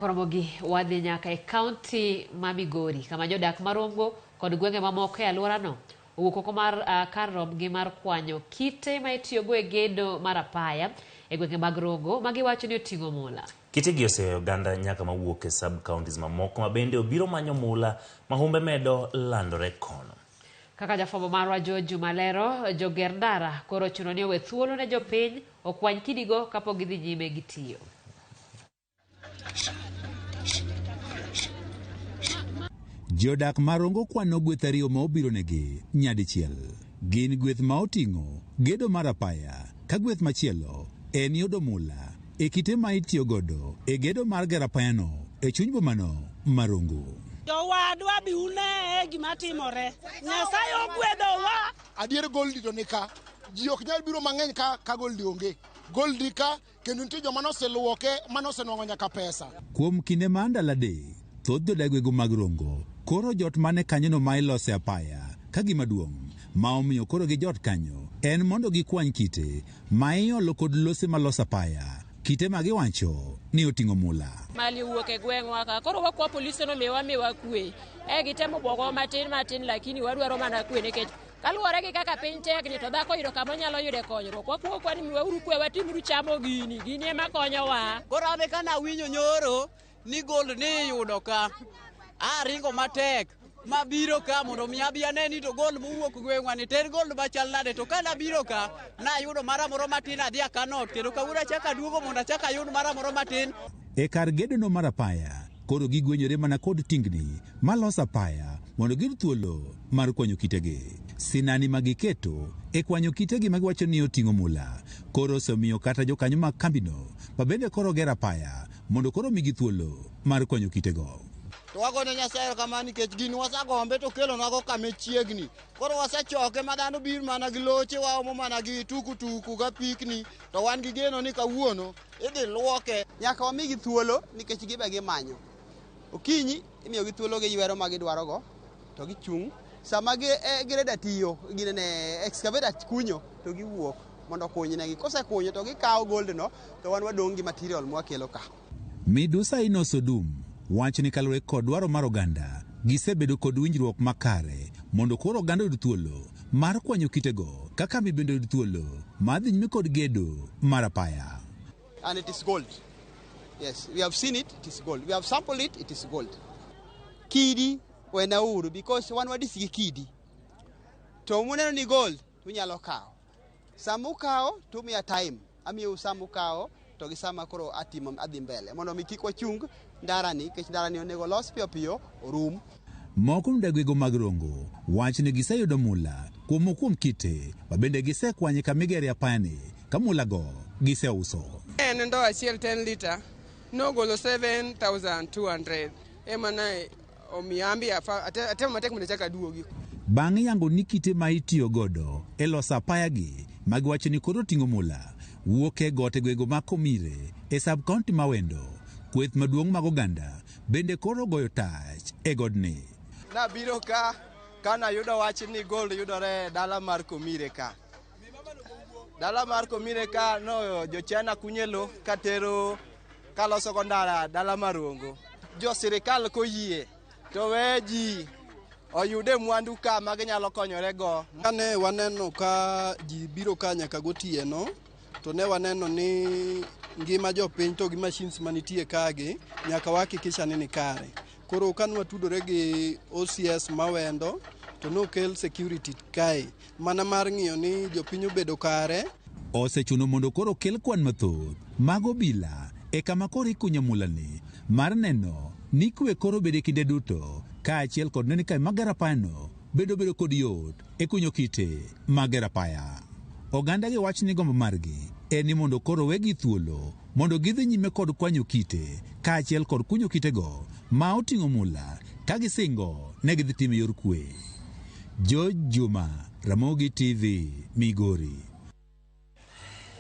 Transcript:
Koromogi wadhi nyaka e kaunti ma Migori kama jodak Marongo kod gwenge mamoko e alworano owuok oko mar kar rombgi mar kwanyo kite ma itiyogo e gedo mar apaya e gwenge mag Rongo ma giwacho ni oting'o mula. Kitegi oseyo oganda nyaka mawuok e sub counties mamoko ma bende obiro manyo mula ma humbe medo landore kono. Kaka jafwambo marwa George Malero, joger ndara koro chuno ni owe thuolo ne jopiny okwany kidigo kapok gidhi nyime gi tiyo. Jodak Marongo kwano gweth ariyo ma obiro negi nyadichiel. Gin gweth ma oting'o gedo mar apaya, ka gweth machielo en yudo mula e kite ma itiyo godo e gedo mar gero apayano e chuny bomano Marongo. Jowadwa bi une gima timore. Nyasaye ogwedhowa. Adier goldi to nika. Ji ok nyal biro mang'eny ka goldi onge. Goldi ka kendo nitie joma noseluoke manosenwang'o nyaka pesa. Kuom kinde ma ndalo adek, thoth jodagwego mag Rongo koro jot mane kanyono ma ilose apaya ka gima duong' ma omiyo koro gi jot kanyo en mondo gikwany kite ma iolo kod lose malos apaya, kite ma giwacho ni oting'o mula. Mali wuok e gweng'wa ka koro wakwa polisi no miwa kwe. Gitemo bwogo matin lakini wadwaro mana kwe nikech kaluwore gi kaka piny tekni to dhako yudo kama onyalo yude konyruok. Wakuo kwani miwauru kwe watimuru chamo gini ema konyowa. Koro ane kana winjo nyoro ni gold ni yudo ka ringo matek mabiro ka mondo mi abi aneni to gold mowuok gweng'wa ni ter gold machal nade to kana biro ka na yudo mara moro matin adhi akanot kendo kawuono achaka duogo mondo achaka yud mara moro matin. E kar gedono mar apaya koro gigwenyore mana kod tingni malos apaya mondo giyud thuolo mar kwanyo kitegi. Sinani magiketo e kwanyo kitegi magiwacho ni oting'o mula koro osemiyo kata jokanyo mag kambino ma bende koro gero apaya mondo koro migi thuolo mar kwanyo kitego. To wagone Nyasaye kamano nikech gini wasagombe to kelonwago kama chiegni. Koro wasechoke ma dhano biro mana gi loche waomo mana gi tukutuku ga pikni to wan gi geno ni kawuono idhi luoke. Nyaka wamigi thuolo nikech gibe gimanyo. Okinyi imiyogi thuolo gi ywero ma gidwarogo to gichung'. Sama gireda tiyo ginene excavator kunyo to giwuok mondo kunynegi. Kosekunyo to gikawo gold no to wan wadong' gi material mwakelo ka. Midusa Inosodum wacho ni kalure kod dwaro mar oganda gisebedo kod winjruok makare mondo koro oganda oyud thuolo mar kwanyo kitego kaka mi bende oyud thuolo mar dhi nyime kod gedo mar apaya. And it is gold. Yes, we have seen it, it is gold. We have sampled it, it is gold. Kidi wenauru because wan wadisi gi kidi. To muneno ni gold tunyalo kawo. Samu kawo tumiya time. Amiyo samu kawo to gi sama koro atimo adhi mbele mondo mi kik wachung ndarani kech ndarani onego los piyo orum. Moko mdagwego mag Rongo wach ni giseyudo mula kuom kite ma bende gisekwanye kamigere apayani ka mulago giseuso. En ndo achiel 10 liter nogolo 7,200 emana omiyambi atemo matek mondo chaka duogi. Bang' yango ni kite ma itiyo godo e loso apayagi magiwacho ni koro ting'o mula wuok e gote gwego ma Komire e sub county ma Wendo, kweth maduong' mag oganda bende koro goyo tach e godni. Nabiro ka kana yudo wach ni gold yudore dala mar Komire ka. Dala mar Komire ka no jochana kunyelo katero kaloso gondara dala Marongo. Jo sirikal koyie to weji oyude mwandu ka maginyalo konyore go. Kane waneno ka ji biro ka nyaka gotieno to ne waneno ni ngima jopiny to gi machines manitie kagi nyaka wahakikisha ni kare. Koro kan watudore gi OCS mawendo to nokel security kae mana mar ng'iyo ni jopiny obedo kare. Osechuno mondo koro kel kwan mathoth mag obila e kama koro ikunyo mulani mar neno ni kwe koro bede kinde duto ka achiel kod neni kae magero apayano bedo kod yot e kunyo kite magero apaya. Oganda gi wach ni gombo margi en ni mondo koro wegi thuolo mondo gidhi nyime kod kwanyo kite ka achiel kod kunyo kitego ma oting'o mula ka gisingo ne gidhi timo yor kwe. George Juma, Ramogi TV, Migori.